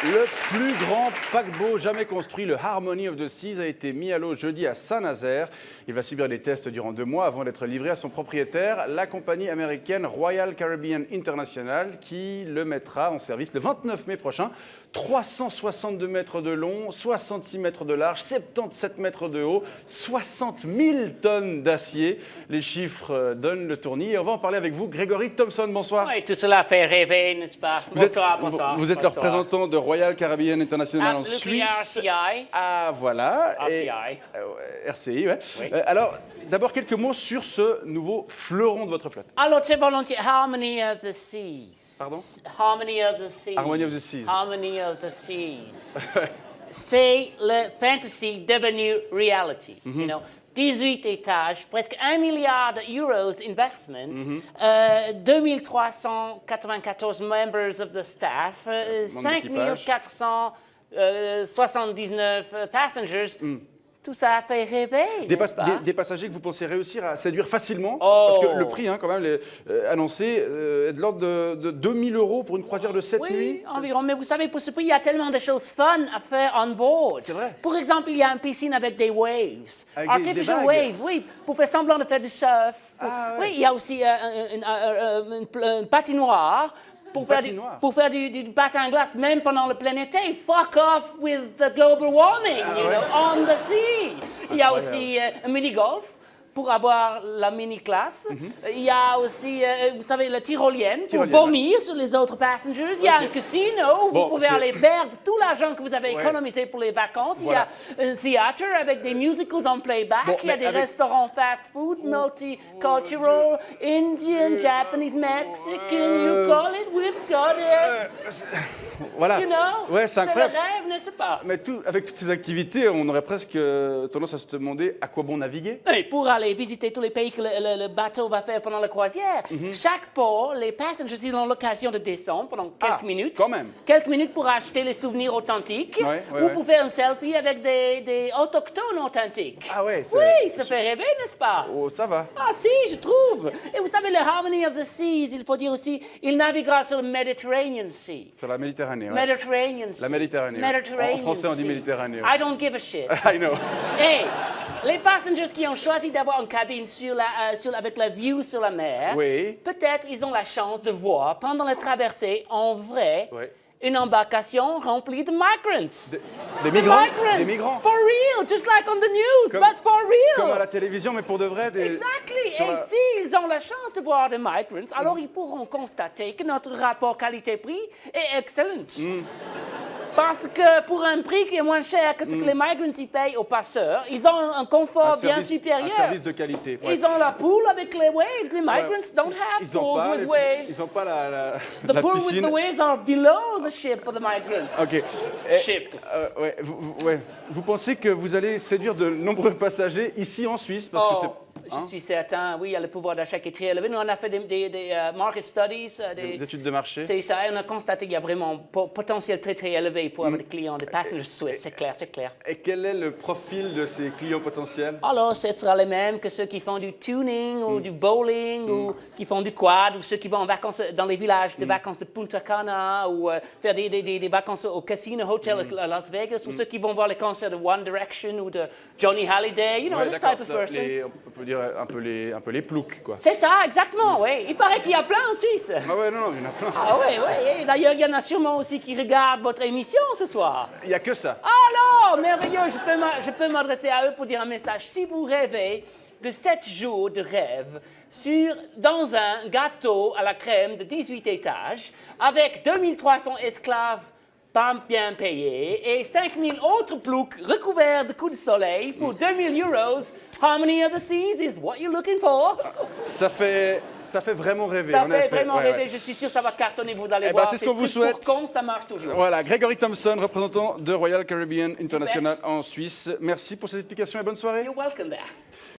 Le plus grand paquebot jamais construit, le Harmony of the Seas, a été mis à l'eau jeudi à Saint-Nazaire. Il va subir des tests durant 2 mois avant d'être livré à son propriétaire, la compagnie américaine Royal Caribbean International, qui le mettra en service le 29 mai prochain. 362 mètres de long, 66 mètres de large, 77 mètres de haut, 60 000 tonnes d'acier. Les chiffres donnent le tournis. Et on va en parler avec vous. Grégory Thompson, bonsoir. Oui, tout cela fait rêver, n'est-ce pas? Bonsoir, bonsoir. Vous êtes le représentant de Royal Caribbean International en Suisse. RCI. Ah, voilà. RCI. RCI, ouais. Oui. Alors, d'abord, quelques mots sur ce nouveau fleuron de votre flotte. Alors, très volontiers, Harmony of the Seas. Pardon? Harmony of the Seas. Harmony of the Seas. Harmony of the Seas. C'est le fantasy devenu reality. You know? 18 étages, presque 1 milliard d'euros d'investment, 2394 members of the staff, 5479 passengers. Tout ça fait rêver, n'est-ce pas? Des passagers que vous pensez réussir à séduire facilement. Oh. Parce que le prix, quand même, annoncé, est de l'ordre de 2 000 € pour une croisière de 7 nuits. Oui, environ. Mais vous savez, pour ce prix, il y a tellement de choses fun à faire on board. C'est vrai. Pour exemple, il y a une piscine avec des waves. Avec Artificial des vagues. waves, oui, pour faire semblant de faire du surf. Ah, ouais. Oui, il y a aussi une patinoire. Pour faire du patin à glace, même pendant le plein été. Fuck off with the global warming, you know, on the sea. Il y a aussi un mini-golf pour avoir la mini-classe. Il y a aussi, vous savez, la tyrolienne pour vomir sur les autres passengers. Il y a un casino où vous pouvez aller perdre tout l'argent que vous avez économisé pour les vacances. Voilà. Il y a un théâtre avec des musicals en playback. Il y a des restaurants fast-food, multicultural, Indian, Japanese, Mexican, you call it, we've got it. Voilà. You know? Ouais, c'est incroyable. le rêve, n'est-ce pas? Mais avec toutes ces activités, on aurait presque tendance à se demander à quoi bon naviguer. Et pour aller visiter tous les pays que le bateau va faire pendant la croisière, chaque port, les passagers, ils ont l'occasion de descendre pendant quelques minutes. Quand même. Quelques minutes pour acheter les souvenirs authentiques ou pour faire un selfie avec des autochtones authentiques. Ah ouais, oui, ça fait rêver, n'est-ce pas? Oh, ça va. Ah si, je trouve. Et vous savez, le Harmony of the Seas, il faut dire aussi, il naviguera sur le Mediterranean Sea. Sur la Méditerranée, ouais. Mediterranean Sea. La Méditerranée. Ouais. Mediterranean En français, on dit Sea. Méditerranée. Ouais. I don't give a shit. I know. Hey, les passengers qui ont choisi d'avoir une cabine avec la vue sur la mer, Oui. peut-être ils ont la chance de voir pendant la traversée en vrai Oui. une embarcation remplie de migrants. Des migrants. Migrants. Des migrants. For real, just like on the news, but for real. Comme à la télévision, mais pour de vrai. Exactly. sur Et la- s'ils ont la chance de voir des migrants, alors ils pourront constater que notre rapport qualité-prix est excellent. Parce que pour un prix qui est moins cher que ce que les migrants y payent aux passeurs, ils ont un confort bien supérieur. Un service de qualité. Ouais. Ils ont la pool avec les waves. Les migrants don't have Ils ont pools pas with waves. Ils n'ont pas la The pool piscine. with the waves are below the ship for the migrants. Ok. Ship. Ouais, vous pensez que vous allez séduire de nombreux passagers ici en Suisse parce que c'est... Je suis certain, oui, le pouvoir d'achat qui est très élevé. Nous, on a fait des market studies, Des études de marché. C'est ça, et on a constaté qu'il y a vraiment un potentiel très, très élevé pour avoir des clients, des passengers suisses, c'est clair, c'est clair. Et quel est le profil de ces clients potentiels? Alors, ce sera les mêmes que ceux qui font du tuning ou du bowling ou qui font du quad ou ceux qui vont en vacances dans les villages de vacances de Punta Cana ou faire des vacances au casino hotel à Las Vegas ou ceux qui vont voir les concerts de One Direction ou de Johnny Hallyday, you know, Ouais, this d'accord, type of person. on peut dire un peu les ploucs, quoi. C'est ça, exactement, oui. Il paraît qu'il y a plein en Suisse. Ah ouais, non, il y en a plein. Ah oui, oui. Et d'ailleurs, il y en a sûrement aussi qui regardent votre émission ce soir. Il n'y a que ça. Alors, merveilleux, je peux m'adresser à eux pour dire un message. Si vous rêvez de 7 jours de rêve dans un gâteau à la crème de 18 étages, avec 2300 esclaves pas bien payés et 5000 autres ploucs recouverts de coups de soleil pour 2000 €, Harmony of the Seas is what you're looking for. Ça fait vraiment rêver. Ça en fait effet. vraiment Ouais, rêver, ouais. je suis sûr que ça va cartonner, vous allez Eh ben, voir. c'est ce qu'on vous souhaite. Pour con, ça marche toujours. Voilà, Grégory Thompson, représentant de Royal Caribbean International en Suisse. Merci pour cette explication et bonne soirée. You're welcome there.